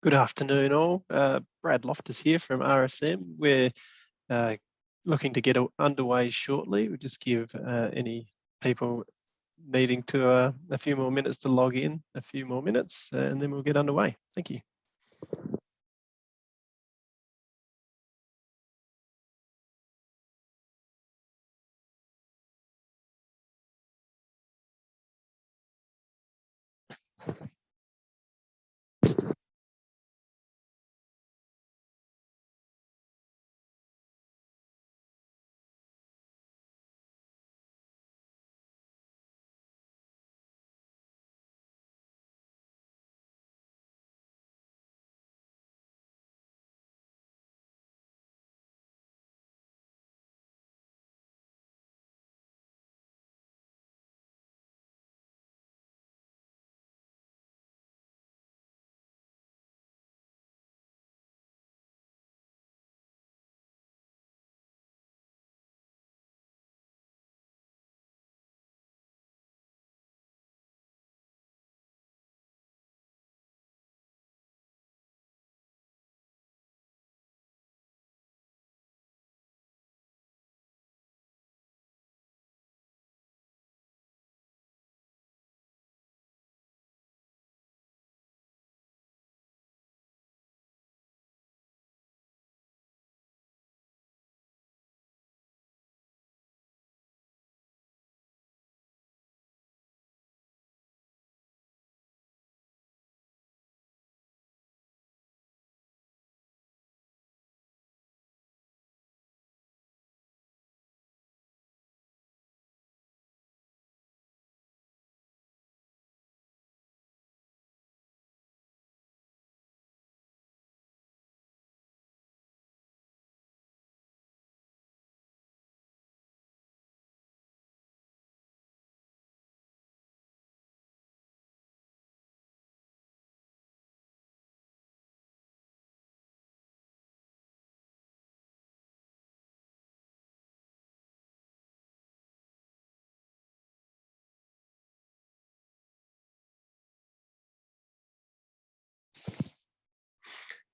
Good afternoon all. Brad Loftus here from RSM. We're looking to get underway shortly. We'll just give any people needing to a few more minutes to log in, a few more minutes, and then we'll get underway. Thank you.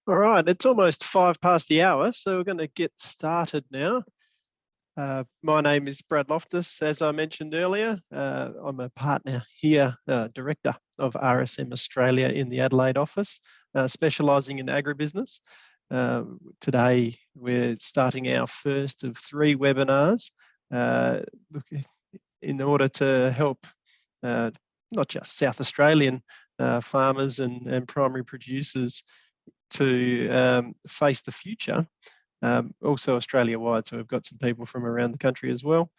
All right, it's almost 5 past the hour, so we're going to get started now. My name is Brad Loftus. As I mentioned earlier, I'm a partner here, Director of RSM Australia in the Adelaide office, specialising in agribusiness. Today, we're starting our first of 3 webinars in order to help not just South Australian farmers and primary producers to face the future, also Australia-wide. So we've got some people from around the country as well.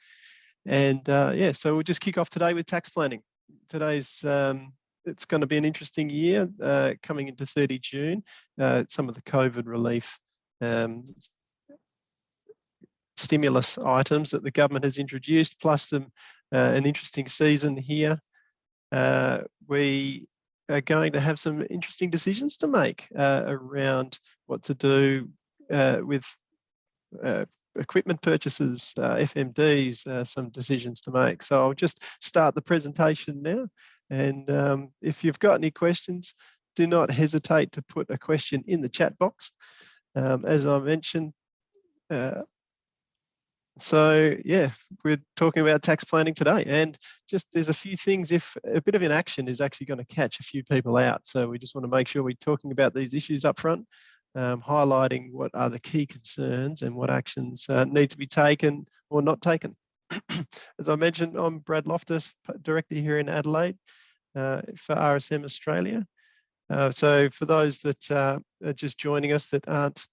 And yeah, so we'll just kick off today with tax planning. Today's, it's going to be an interesting year coming into 30 June. Some of the COVID relief stimulus items that the government has introduced, plus some an interesting season here. We are going to have some interesting decisions to make around what to do with equipment purchases, FMDs, some decisions to make. So I'll just start the presentation now. And if you've got any questions, do not hesitate to put a question in the chat box. As I mentioned, so yeah, we're talking about tax planning today, and just there's a few things, if a bit of inaction is actually going to catch a few people out. So we just want to make sure we're talking about these issues up front, highlighting what are the key concerns and what actions need to be taken or not taken. As I mentioned, I'm Brad Loftus, Director here in Adelaide for RSM Australia. So for those that are just joining us that aren't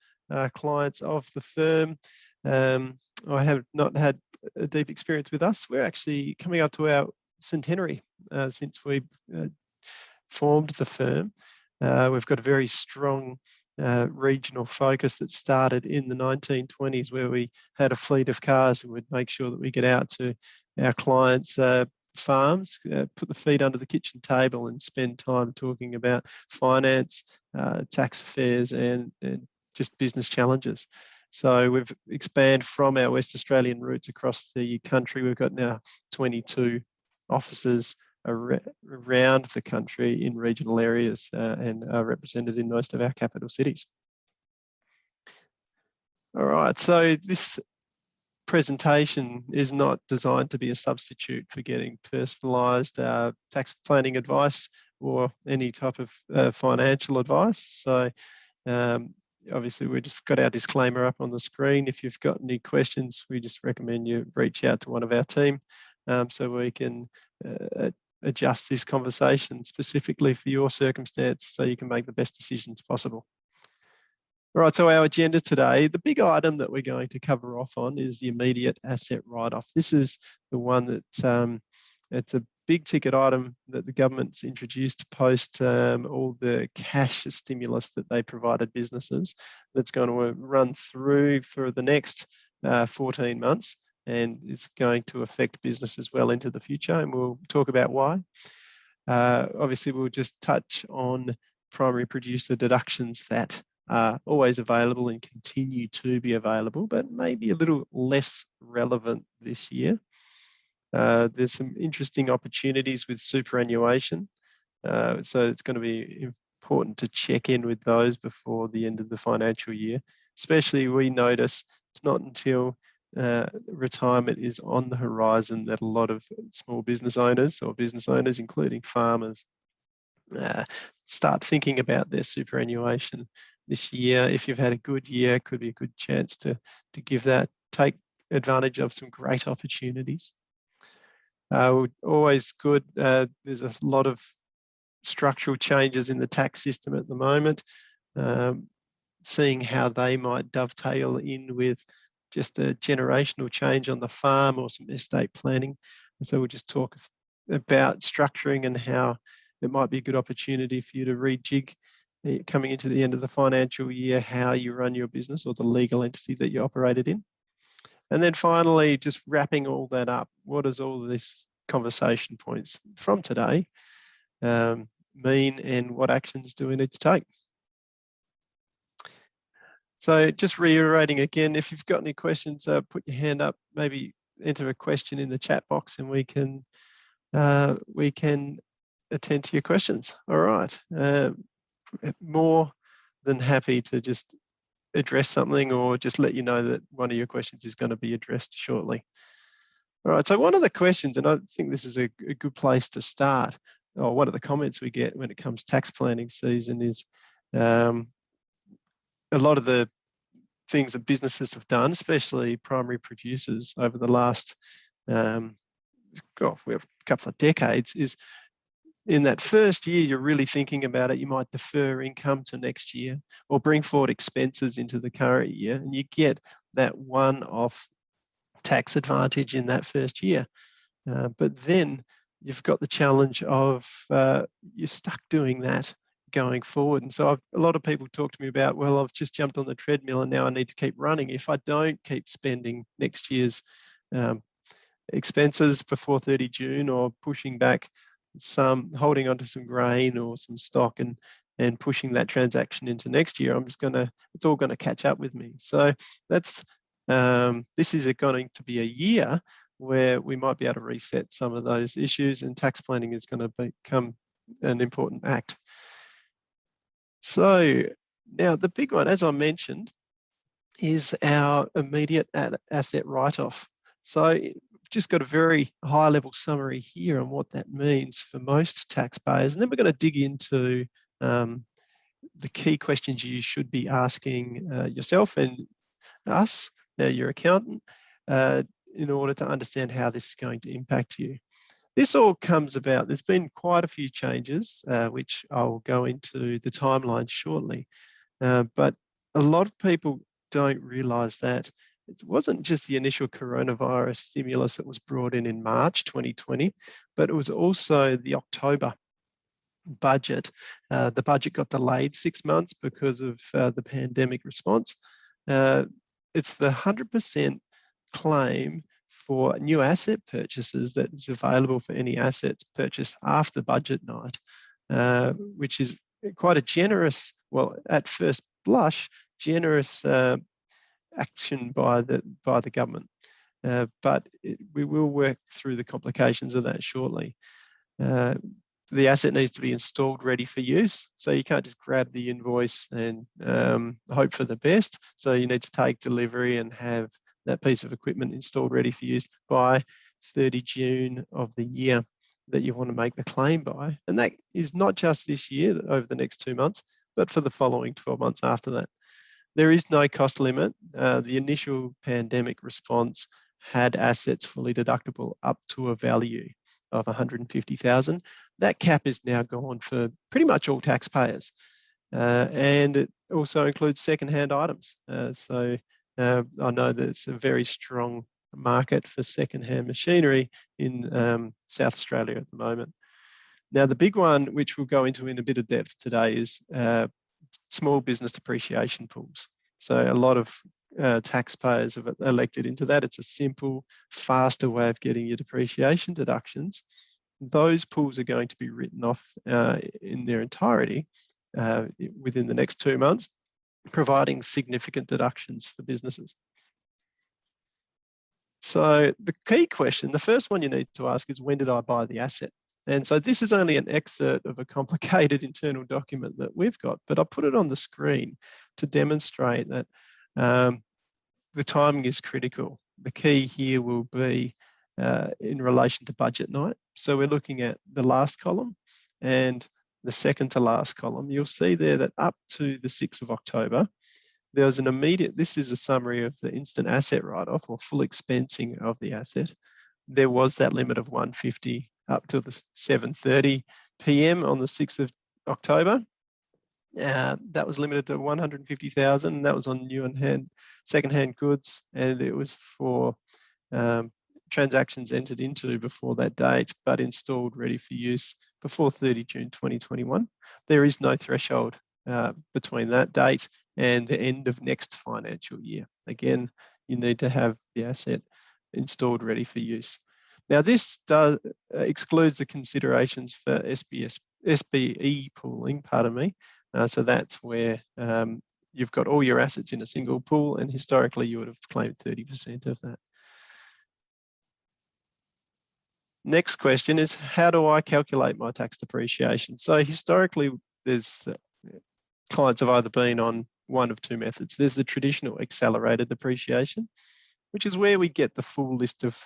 clients of the firm, I have not had a deep experience with us. We're actually coming up to our centenary since we formed the firm. We've got a very strong regional focus that started in the 1920s, where we had a fleet of cars and would make sure that we get out to our clients' farms, put the feet under the kitchen table and spend time talking about finance, tax affairs and just business challenges. So we've expanded from our West Australian roots across the country. We've got now 22 offices around the country in regional areas and are represented in most of our capital cities. All right, so this presentation is not designed to be a substitute for getting personalised tax planning advice or any type of financial advice. So obviously we just got our disclaimer up on the screen. If you've got any questions, we just recommend you reach out to one of our team so we can adjust this conversation specifically for your circumstance so you can make the best decisions possible. All right, so our agenda today, the big item that we're going to cover off on is the immediate asset write-off. This is the one that it's a big ticket item that the government's introduced post all the cash stimulus that they provided businesses that's going to run through for the next 14 months and it's going to affect businesses well into the future, and we'll talk about why. Obviously, we'll just touch on primary producer deductions that are always available and continue to be available, but maybe a little less relevant this year. There's some interesting opportunities with superannuation. So it's going to be important to check in with those before the end of the financial year. Especially we notice it's not until retirement is on the horizon that a lot of small business owners or business owners, including farmers, start thinking about their superannuation this year. If you've had a good year, could be a good chance to take advantage of some great opportunities. Always good. There's a lot of structural changes in the tax system at the moment, seeing how they might dovetail in with just a generational change on the farm or some estate planning. And so we'll just talk about structuring and how it might be a good opportunity for you to rejig coming into the end of the financial year, how you run your business or the legal entity that you operated in. And then finally, just wrapping all that up, what does all of this conversation points from today mean and what actions do we need to take? So just reiterating again, if you've got any questions, put your hand up, maybe enter a question in the chat box and we can attend to your questions. All right. More than happy to just address something or just let you know that one of your questions is going to be addressed shortly. All right, so one of the questions, and I think this is a good place to start, or one of the comments we get when it comes tax planning season is a lot of the things that businesses have done, especially primary producers over the last we have a couple of decades, is in that first year, you're really thinking about it. You might defer income to next year or bring forward expenses into the current year, and you get that one-off tax advantage in that first year. But then you've got the challenge of you're stuck doing that going forward. And so a lot of people talk to me about, well, I've just jumped on the treadmill and now I need to keep running. If I don't keep spending next year's expenses before 30 June or pushing back holding onto some grain or some stock and pushing that transaction into next year, it's all going to catch up with me. So that's, this is going to be a year where we might be able to reset some of those issues, and tax planning is going to become an important act. So now the big one, as I mentioned, is our immediate asset write-off. So just got a very high level summary here on what that means for most taxpayers. And then we're going to dig into the key questions you should be asking yourself and us, your accountant, in order to understand how this is going to impact you. This all comes about, there's been quite a few changes, which I'll go into the timeline shortly. But a lot of people don't realise that it wasn't just the initial coronavirus stimulus that was brought in March 2020, but it was also the October budget. The budget got delayed 6 months because of the pandemic response. It's the 100% claim for new asset purchases that is available for any assets purchased after budget night, which is quite a generous, well, at first blush, generous action by the government. But we will work through the complications of that shortly. the asset needs to be installed ready for use. So you can't just grab the invoice and hope for the best. So you need to take delivery and have that piece of equipment installed ready for use by 30 June of the year that you want to make the claim by. And that is not just this year, over the next 2 months, but for the following 12 months after that. There is no cost limit. The initial pandemic response had assets fully deductible up to a value of 150,000. That cap is now gone for pretty much all taxpayers. And it also includes second-hand items. So I know there's a very strong market for second-hand machinery in South Australia at the moment. Now, the big one, which we'll go into in a bit of depth today, is small business depreciation pools. So a lot of taxpayers have elected into that. It's a simple, faster way of getting your depreciation deductions. Those pools are going to be written off in their entirety within the next 2 months, providing significant deductions for businesses. So the key question, the first one you need to ask is, when did I buy the asset? And so this is only an excerpt of a complicated internal document that we've got, but I put it on the screen to demonstrate that the timing is critical. The key here will be in relation to budget night. So we're looking at the last column and the second to last column. You'll see there that up to the 6th of October, there was an immediate, this is a summary of the instant asset write-off or full expensing of the asset. There was that limit of 150 up to the 7:30 p.m. on the 6th of October. That was limited to 150,000. That was on new and second-hand goods, and it was for transactions entered into before that date, but installed ready for use before 30 June 2021. There is no threshold between that date and the end of next financial year. Again, you need to have the asset installed ready for use. Now, this excludes the considerations for SBE pooling, pardon me. So that's where you've got all your assets in a single pool, and historically you would have claimed 30% of that. Next question is, how do I calculate my tax depreciation? So historically, there's clients have either been on one of two methods. There's the traditional accelerated depreciation, which is where we get the full list of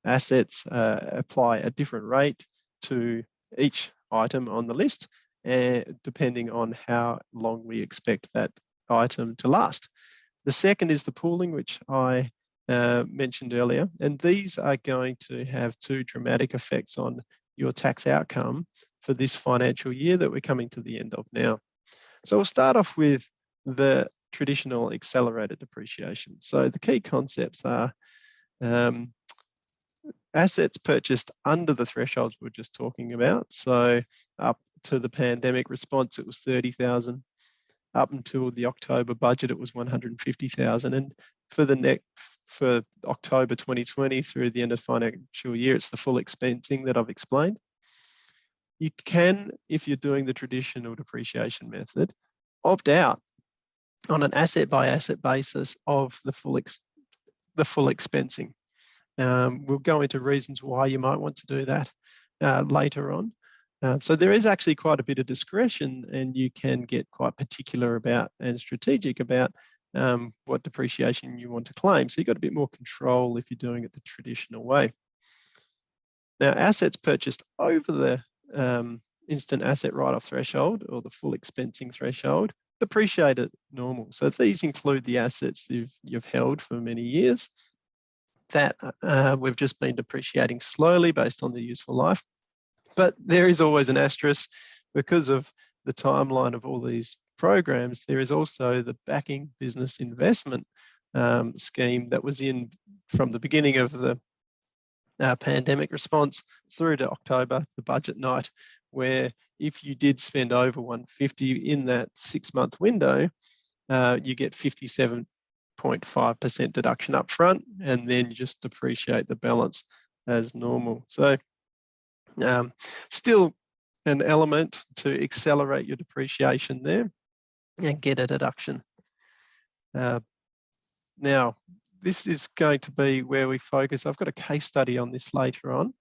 assets, apply a different rate to each item on the list, depending on how long we expect that item to last. The second is the pooling, which I mentioned earlier, and these are going to have two dramatic effects on your tax outcome for this financial year that we're coming to the end of now. So we'll start off with the traditional accelerated depreciation. So the key concepts are assets purchased under the thresholds we're just talking about. So up to the pandemic response, it was 30,000. Up until the October budget, it was 150,000. And for October 2020 through the end of financial year, it's the full expensing that I've explained. You can, if you're doing the traditional depreciation method, opt out on an asset by asset basis of the full expensing. We'll go into reasons why you might want to do that later on. So there is actually quite a bit of discretion, and you can get quite particular about and strategic about what depreciation you want to claim. So you've got a bit more control if you're doing it the traditional way. Now, assets purchased over the instant asset write-off threshold or the full expensing threshold depreciate at normal. So these include the assets you've held for many years that we've just been depreciating slowly based on the useful life. But there is always an asterisk because of the timeline of all these programs. There is also the backing business investment scheme that was in from the beginning of the pandemic response through to October, the budget night, where if you did spend over 150 in that 6-month window, you get 57.5% deduction up front, and then you just depreciate the balance as normal. So still an element to accelerate your depreciation there and get a deduction. Now, this is going to be where we focus. I've got a case study on this later on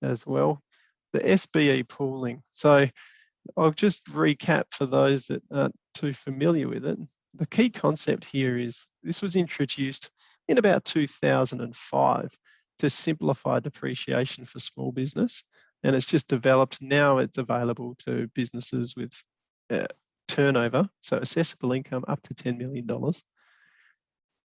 as well. the SBE pooling. So I'll just recap for those that aren't too familiar with it. The key concept here is this was introduced in about 2005 to simplify depreciation for small business, and it's just developed. Now it's available to businesses with turnover, so assessable income up to $10 million.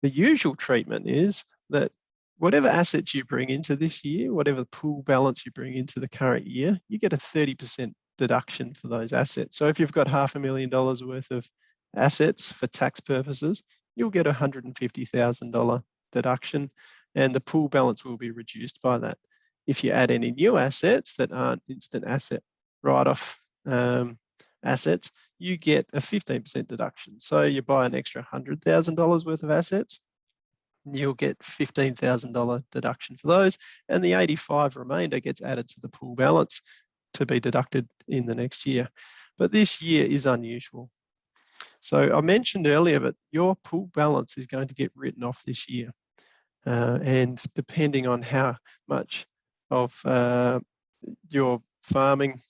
The usual treatment is that whatever assets you bring into this year, whatever pool balance you bring into the current year, you get a 30% deduction for those assets. So if you've got $500,000 worth of assets for tax purposes, you'll get a $150,000 deduction, and the pool balance will be reduced by that. If you add any new assets that aren't instant asset write-off assets, you get a 15% deduction. So you buy an extra $100,000 worth of assets, you'll get $15,000 deduction for those, and the 85 remainder gets added to the pool balance to be deducted in the next year. But this year is unusual. So I mentioned earlier that your pool balance is going to get written off this year. And depending on how much of your farming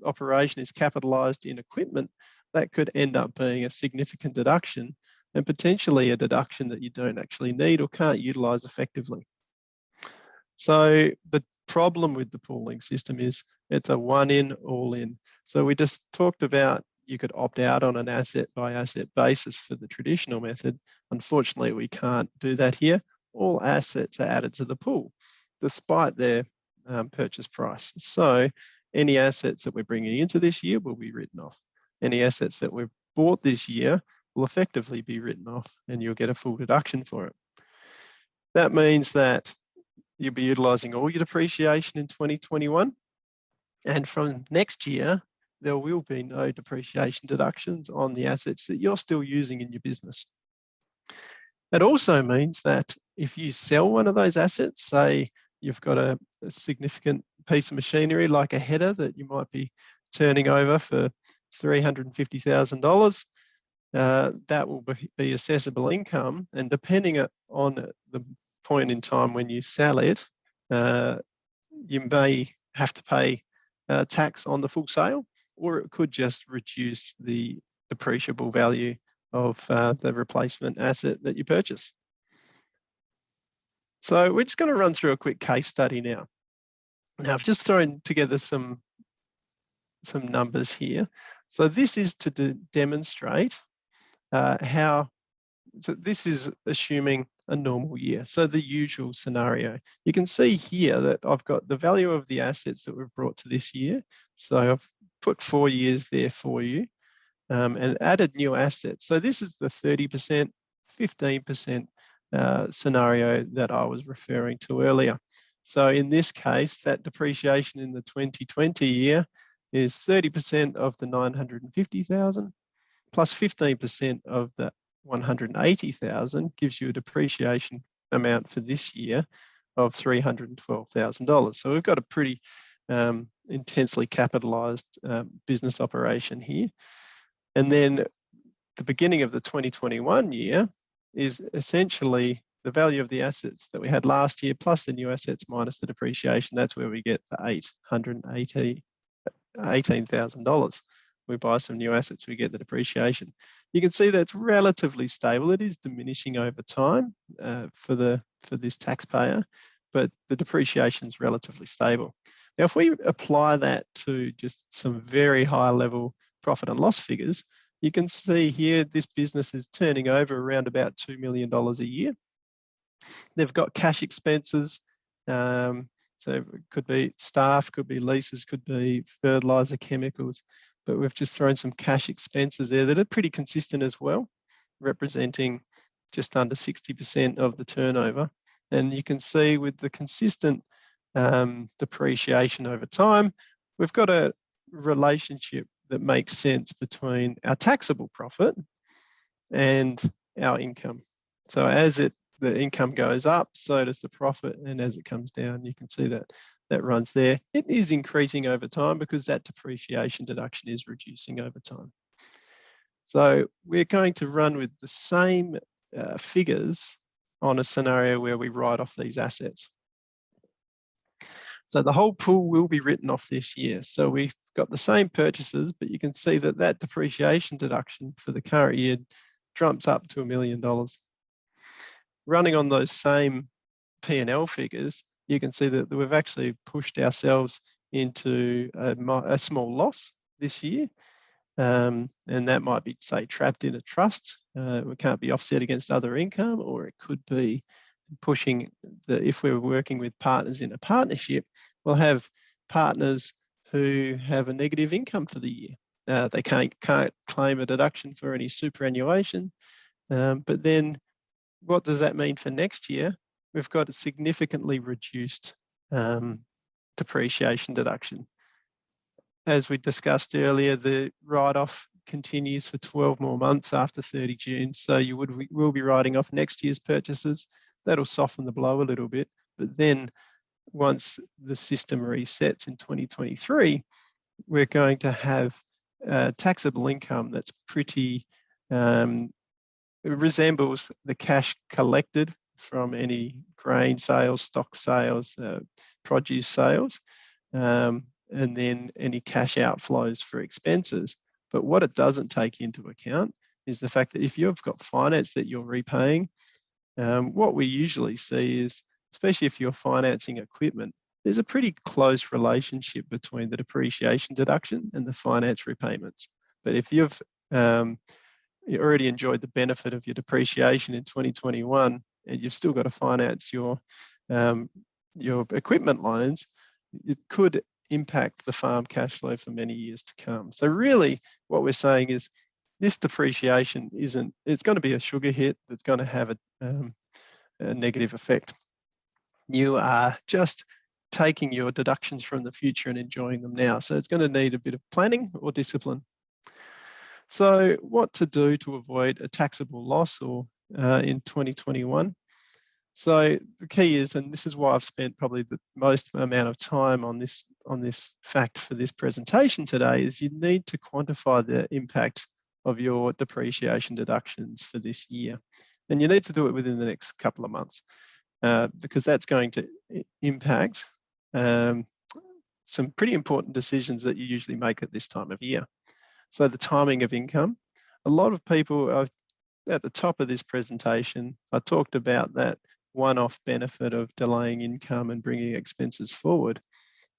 operation is capitalised in equipment, that could end up being a significant deduction, and potentially a deduction that you don't actually need or can't utilise effectively. So the problem with the pooling system is it's a one in, all in. So we just talked about you could opt out on an asset by asset basis for the traditional method. Unfortunately, we can't do that here. All assets are added to the pool, despite their purchase price. So any assets that we're bringing into this year will be written off. Any assets that we've bought this year will effectively be written off, and you'll get a full deduction for it. That means that you'll be utilising all your depreciation in 2021, and from next year, there will be no depreciation deductions on the assets that you're still using in your business. It also means that if you sell one of those assets, say you've got a significant piece of machinery like a header that you might be turning over for $350,000, that will be assessable income, and depending on the point in time when you sell it, you may have to pay tax on the full sale, or it could just reduce the depreciable value of the replacement asset that you purchase. So we're just going to run through a quick case study now. Now I've just thrown together some numbers here. So this is to demonstrate how, so this is assuming a normal year. So the usual scenario. You can see here that I've got the value of the assets that we've brought to this year. So I've put 4 years there for you and added new assets. So this is the 30%, 15% scenario that I was referring to earlier. So in this case, that depreciation in the 2020 year is 30% of the 950,000 plus 15% of the 180,000 gives you a depreciation amount for this year of $312,000. So we've got a pretty intensely capitalized business operation here. And then the beginning of the 2021 year is essentially the value of the assets that we had last year plus the new assets minus the depreciation. That's where we get the $18,000. We buy some new assets, we get the depreciation. You can see that's relatively stable. It is diminishing over time for this taxpayer, but the depreciation is relatively stable. Now, if we apply that to just some very high level profit and loss figures, you can see here this business is turning over around about $2 million a year. They've got cash expenses, so it could be staff, could be leases, could be fertilizer, chemicals, but we've just thrown some cash expenses there that are pretty consistent as well, representing just under 60% of the turnover. And you can see with the consistent depreciation over time, we've got a relationship that makes sense between our taxable profit and our income. So as the income goes up, so does the profit, and as it comes down, you can see that runs there. It is increasing over time because that depreciation deduction is reducing over time. So we're going to run with the same figures on a scenario where we write off these assets. So the whole pool will be written off this year. So we've got the same purchases, but you can see that that depreciation deduction for the current year jumps up to $1 million. Running on those same P&L figures, you can see that we've actually pushed ourselves into a small loss this year. And that might be, say, trapped in a trust. It can't be offset against other income, or it could be pushing if we're working with partners in a partnership, we'll have partners who have a negative income for the year. They can't claim a deduction for any superannuation. But then what does that mean for next year? We've got a significantly reduced depreciation deduction. As we discussed earlier, the write-off continues for 12 more months after 30 June. So you will be writing off next year's purchases. That'll soften the blow a little bit. But then once the system resets in 2023, we're going to have taxable income that's pretty, it resembles the cash collected from any grain sales, stock sales, produce sales, and then any cash outflows for expenses. But what it doesn't take into account is the fact that if you've got finance that you're repaying, what we usually see is, especially if you're financing equipment, there's a pretty close relationship between the depreciation deduction and the finance repayments. But if you've you already enjoyed the benefit of your depreciation in 2021, and you've still got to finance your equipment loans, it could impact the farm cash flow for many years to come. So really what we're saying is this depreciation it's going to be a sugar hit that's going to have a negative effect. You are just taking your deductions from the future and enjoying them now. So it's going to need a bit of planning or discipline. So what to do to avoid a taxable loss or in 2021? So the key is, and this is why I've spent probably the most amount of time on this fact for this presentation today, is you need to quantify the impact of your depreciation deductions for this year. And you need to do it within the next couple of months because that's going to impact some pretty important decisions that you usually make at this time of year. So the timing of income. A lot of people at the top of this presentation, I talked about that one-off benefit of delaying income and bringing expenses forward.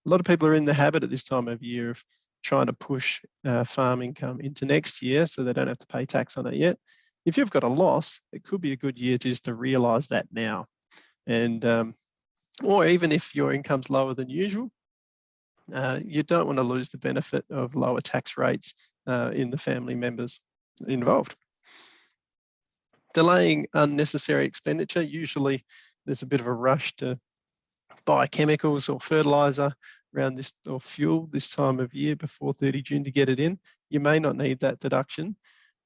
A lot of people are in the habit at this time of year of trying to push farm income into next year so they don't have to pay tax on it yet. If you've got a loss, it could be a good year just to realise that now. And or even if your income's lower than usual, you don't want to lose the benefit of lower tax rates in the family members involved. Delaying unnecessary expenditure. Usually there's a bit of a rush to buy chemicals or fertiliser around this, or fuel this time of year before 30 June to get it in. You may not need that deduction,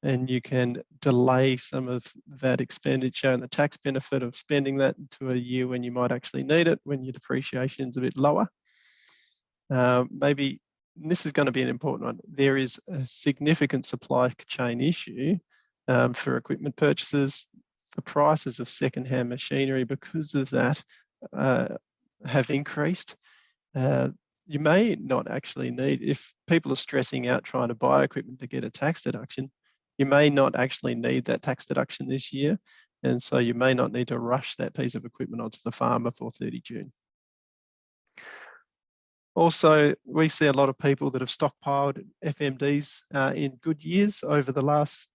and you can delay some of that expenditure and the tax benefit of spending that into a year when you might actually need it, when your depreciation is a bit lower. Maybe this is going to be an important one. There is a significant supply chain issue for equipment purchases. The prices of second-hand machinery, because of that, have increased. You may not actually need, if people are stressing out trying to buy equipment to get a tax deduction, you may not actually need that tax deduction this year. And so you may not need to rush that piece of equipment onto the farm before 30 June. Also, we see a lot of people that have stockpiled FMDs in good years over the last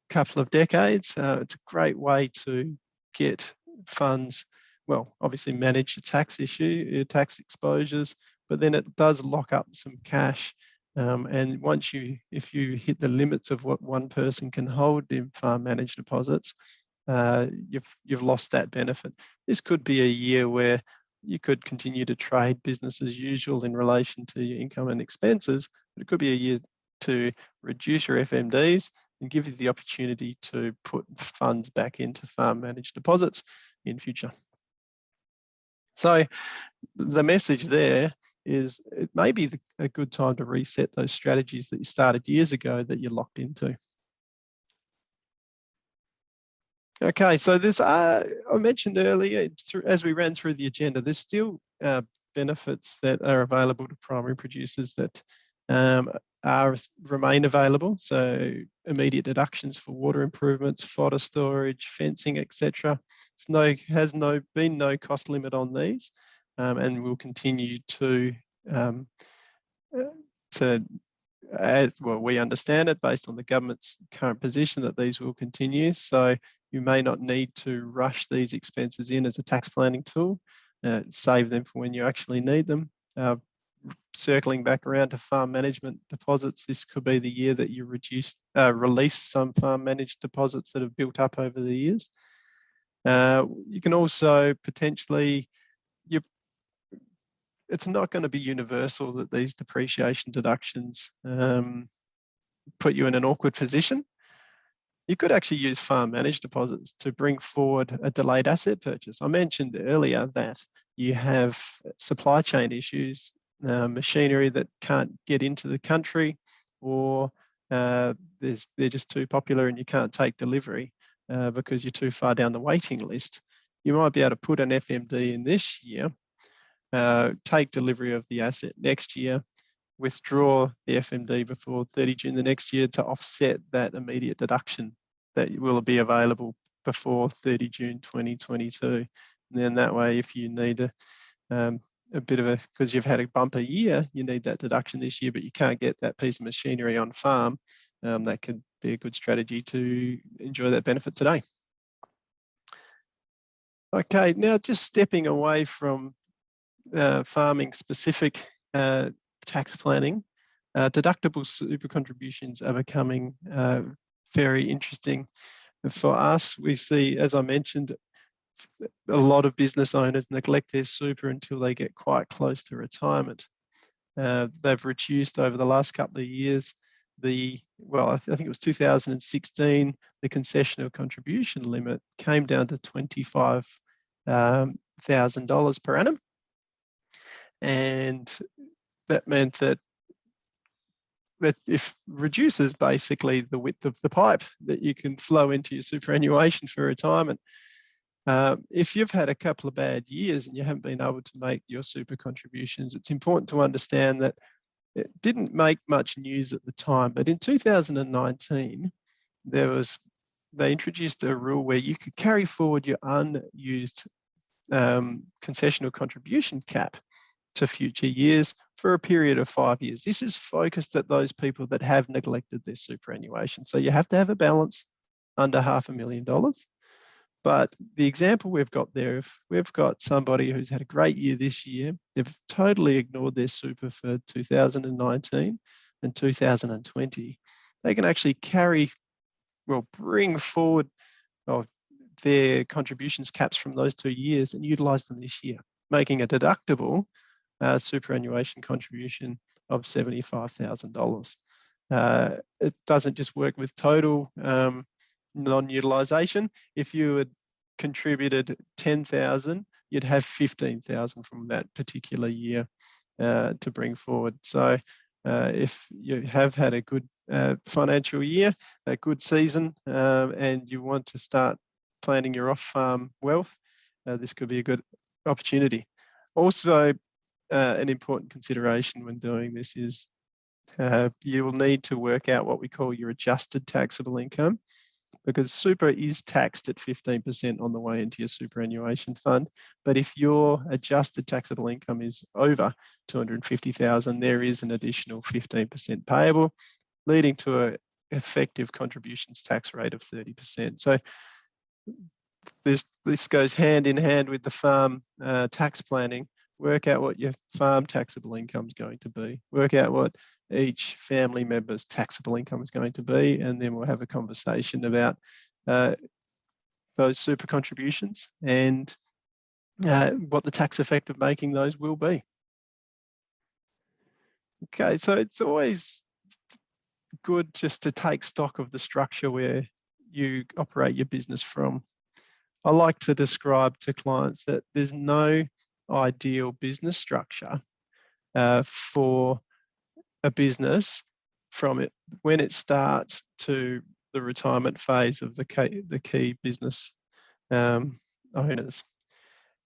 couple of decades. It's a great way to get funds, well, obviously manage your tax issue, your tax exposures, but then it does lock up some cash. And once if you hit the limits of what one person can hold in farm managed deposits, you've lost that benefit. This could be a year where you could continue to trade business as usual in relation to your income and expenses, but it could be a year to reduce your FMDs and give you the opportunity to put funds back into farm managed deposits in future. So the message there is it may be a good time to reset those strategies that you started years ago that you're locked into. Okay, so there's, I mentioned earlier, as we ran through the agenda, there's still benefits that are available to primary producers that remain available. So immediate deductions for water improvements, fodder storage, fencing, etc. Has been no cost limit on these, and will continue to as well, we understand it based on the government's current position that these will continue. So you may not need to rush these expenses in as a tax planning tool, save them for when you actually need them. Circling back around to farm management deposits, this could be the year that you release some farm managed deposits that have built up over the years. You can also potentially, it's not going to be universal that these depreciation deductions put you in an awkward position. You could actually use farm managed deposits to bring forward a delayed asset purchase. I mentioned earlier that you have supply chain issues, machinery that can't get into the country, or they're just too popular and you can't take delivery because you're too far down the waiting list. You might be able to put an FMD in this year, take delivery of the asset next year, withdraw the FMD before 30 June the next year to offset that immediate deduction that will be available before 30 June 2022. And then that way, if you need a bit of because you've had a bumper year, you need that deduction this year, but you can't get that piece of machinery on farm, that could be a good strategy to enjoy that benefit today. Okay, now just stepping away from farming specific tax planning, deductible super contributions are becoming very interesting for us. We see, as I mentioned, a lot of business owners neglect their super until they get quite close to retirement. They've reduced over the last couple of years I think it was 2016, the concessional contribution limit came down to $25,000 per annum. And that meant that if reduces basically the width of the pipe that you can flow into your superannuation for retirement. If you've had a couple of bad years and you haven't been able to make your super contributions, it's important to understand that it didn't make much news at the time, but in 2019, they introduced a rule where you could carry forward your unused concessional contribution cap to future years for a period of 5 years. This is focused at those people that have neglected their superannuation. So you have to have a balance under $500,000. But the example we've got there, if we've got somebody who's had a great year this year, they've totally ignored their super for 2019 and 2020, they can actually bring forward their contributions caps from those 2 years and utilize them this year, making a deductible superannuation contribution of $75,000. It doesn't just work with total non-utilisation. If you had contributed 10,000, you'd have 15,000 from that particular year to bring forward. So if you have had a good financial year, a good season, and you want to start planning your off-farm wealth, this could be a good opportunity. Also, an important consideration when doing this is you will need to work out what we call your adjusted taxable income, because super is taxed at 15% on the way into your superannuation fund. But if your adjusted taxable income is over 250,000, there is an additional 15% payable, leading to an effective contributions tax rate of 30%. So this goes hand in hand with the farm tax planning. Work out what your farm taxable income is going to be. Work out what each family member's taxable income is going to be, and then we'll have a conversation about those super contributions and what the tax effect of making those will be. Okay, so it's always good just to take stock of the structure where you operate your business from. I like to describe to clients that there's no ideal business structure for a business from it when it starts to the retirement phase of the key business owners.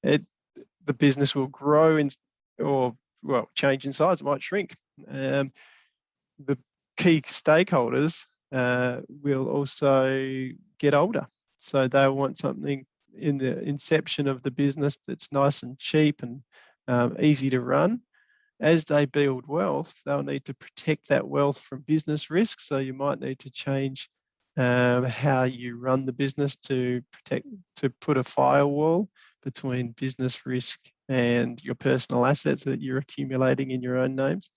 The business will grow change in size. It might shrink. The key stakeholders will also get older, so they'll want something in the inception of the business that's nice and cheap and easy to run. As they build wealth, they'll need to protect that wealth from business risk. So you might need to change how you run the business to put a firewall between business risk and your personal assets that you're accumulating in your own names.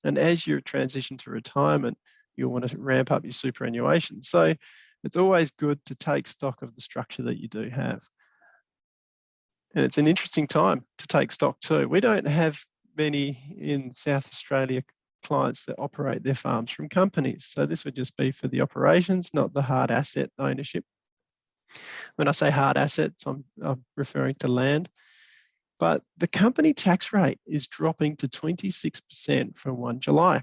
And as you transition to retirement, you'll want to ramp up your superannuation. So it's always good to take stock of the structure that you do have. And it's an interesting time to take stock too. We don't have many in South Australia clients that operate their farms from companies. So this would just be for the operations, not the hard asset ownership. When I say hard assets, I'm referring to land. But the company tax rate is dropping to 26% from 1 July.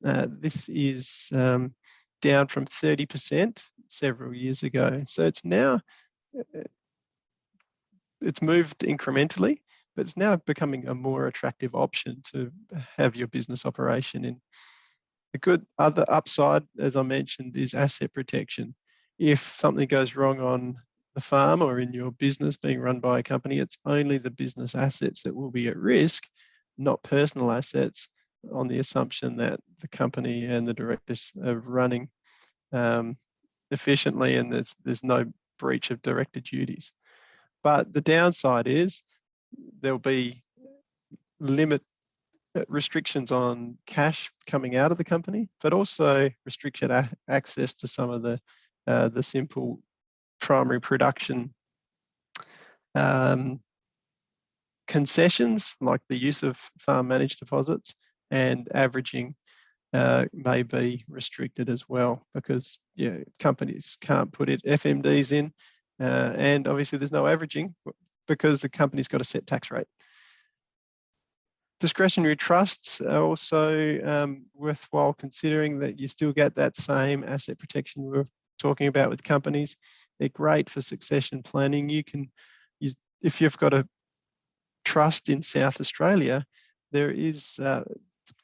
This is down from 30% several years ago. So it's now, it's moved incrementally, but it's now becoming a more attractive option to have your business operation in. The good other upside, as I mentioned, is asset protection. If something goes wrong on the farm or in your business being run by a company, it's only the business assets that will be at risk, not personal assets, on the assumption that the company and the directors are running efficiently and there's no breach of director duties. But the downside is there'll be restrictions on cash coming out of the company, but also restricted access to some of the simple primary production concessions, like the use of farm managed deposits, and averaging may be restricted as well, because companies can't put FMDs in, and obviously there's no averaging because the company's got a set tax rate. Discretionary trusts are also worthwhile considering, that you still get that same asset protection we were talking about with companies. They're great for succession planning. If you've got a trust in South Australia, there is,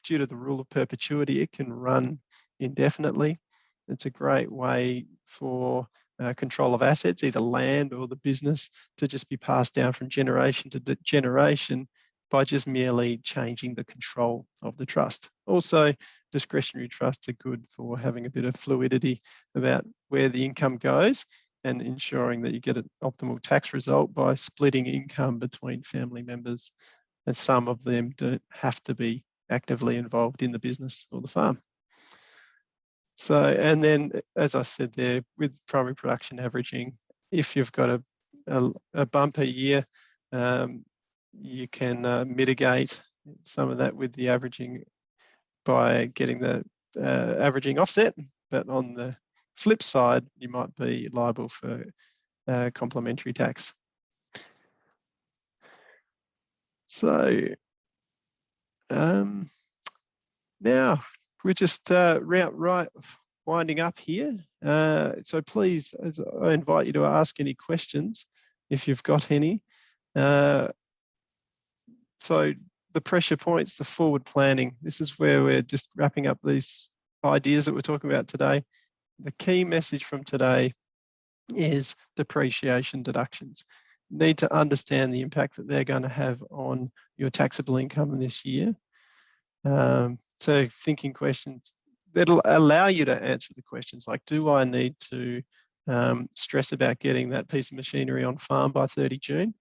due to the rule of perpetuity, it can run indefinitely. It's a great way for control of assets, either land or the business, to just be passed down from generation to generation by just merely changing the control of the trust. Also, discretionary trusts are good for having a bit of fluidity about where the income goes and ensuring that you get an optimal tax result by splitting income between family members, and some of them don't have to be actively involved in the business or the farm. So, and then, as I said there, with primary production averaging, if you've got a bumper year, you can mitigate some of that with the averaging by getting the averaging offset. But on the flip side, you might be liable for complementary tax. So now we're just winding up here. So please, I invite you to ask any questions if you've got any. So the pressure points, the forward planning, this is where we're just wrapping up these ideas that we're talking about today. The key message from today is depreciation deductions. You need to understand the impact that they're going to have on your taxable income this year. So thinking questions that'll allow you to answer the questions like, do I need to stress about getting that piece of machinery on farm by 30 June?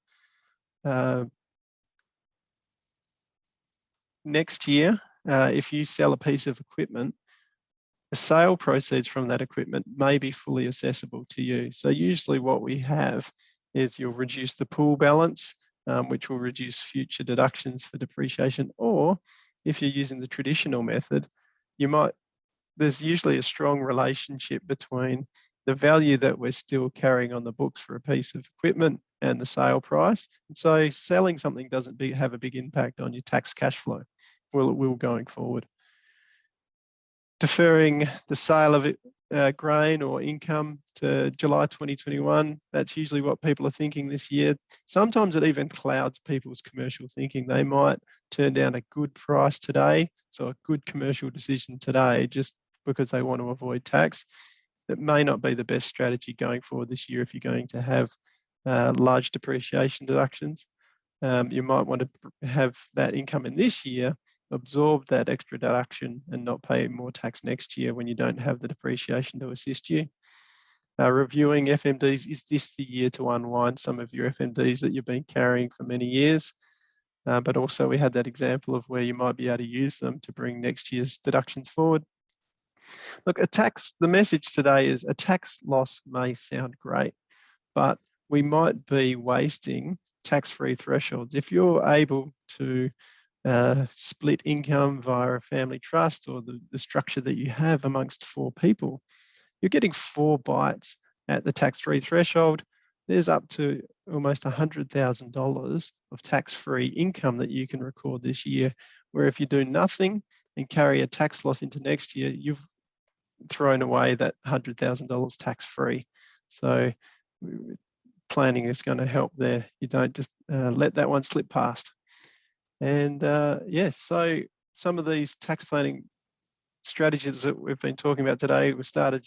Next year, if you sell a piece of equipment, the sale proceeds from that equipment may be fully accessible to you. So usually what we have is you'll reduce the pool balance, which will reduce future deductions for depreciation. Or if you're using the traditional method, there's usually a strong relationship between the value that we're still carrying on the books for a piece of equipment and the sale price. And so selling something doesn't have a big impact on your tax cash flow. Well, it will going forward. Deferring the sale of grain or income to July 2021. That's usually what people are thinking this year. Sometimes it even clouds people's commercial thinking. They might turn down a good price today, so a good commercial decision today, just because they want to avoid tax. It may not be the best strategy going forward this year if you're going to have large depreciation deductions. You might want to have that income in this year absorb that extra deduction and not pay more tax next year when you don't have the depreciation to assist you. Reviewing FMDs, is this the year to unwind some of your FMDs that you've been carrying for many years? But also we had that example of where you might be able to use them to bring next year's deductions forward. Look, the message today is a tax loss may sound great, but we might be wasting tax-free thresholds. If you're able to split income via a family trust or the structure that you have amongst 4 people, you're getting 4 bites at the tax-free threshold. There's up to almost $100,000 of tax-free income that you can record this year, where if you do nothing and carry a tax loss into next year, you've thrown away that $100,000 tax-free. So planning is going to help there. You don't just let that one slip past. And yeah, so some of these tax planning strategies that we've been talking about today were started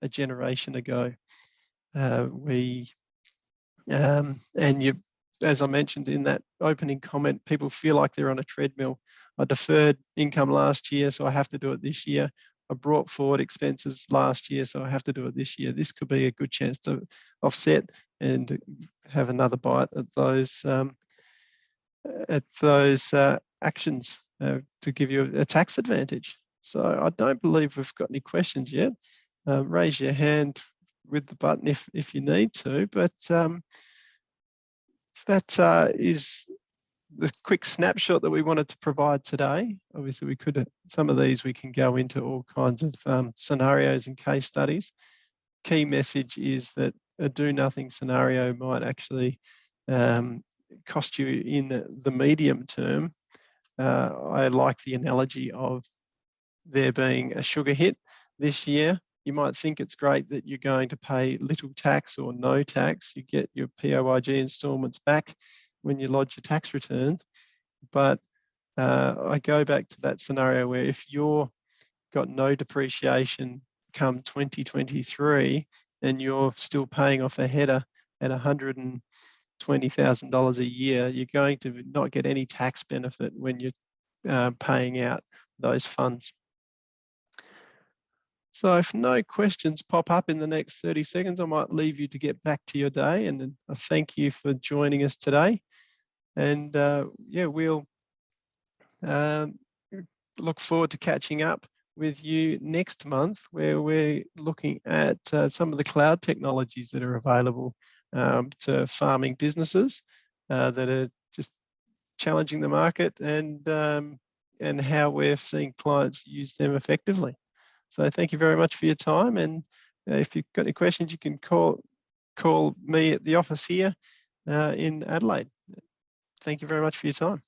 a generation ago. As I mentioned in that opening comment, people feel like they're on a treadmill. I deferred income last year, so I have to do it this year. I brought forward expenses last year, so I have to do it this year. This could be a good chance to offset and have another bite at those actions to give you a tax advantage. So I don't believe we've got any questions yet. Raise your hand with the button if you need to, but that is the quick snapshot that we wanted to provide today. Obviously, we could, some of these we can go into all kinds of scenarios and case studies. Key message is that a do nothing scenario might actually cost you in the medium term. I like the analogy of there being a sugar hit this year. You might think it's great that you're going to pay little tax or no tax. You get your PAYG instalments back when you lodge your tax returns. But I go back to that scenario where if you're got no depreciation come 2023 and you're still paying off a header at $120,000 a year, you're going to not get any tax benefit when you're paying out those funds. So if no questions pop up in the next 30 seconds, I might leave you to get back to your day. And then I thank you for joining us today. And yeah, we'll look forward to catching up with you next month, where we're looking at some of the cloud technologies that are available to farming businesses that are just challenging the market, and how we're seeing clients use them effectively. So thank you very much for your time. And if you've got any questions, you can call me at the office here in Adelaide. Thank you very much for your time.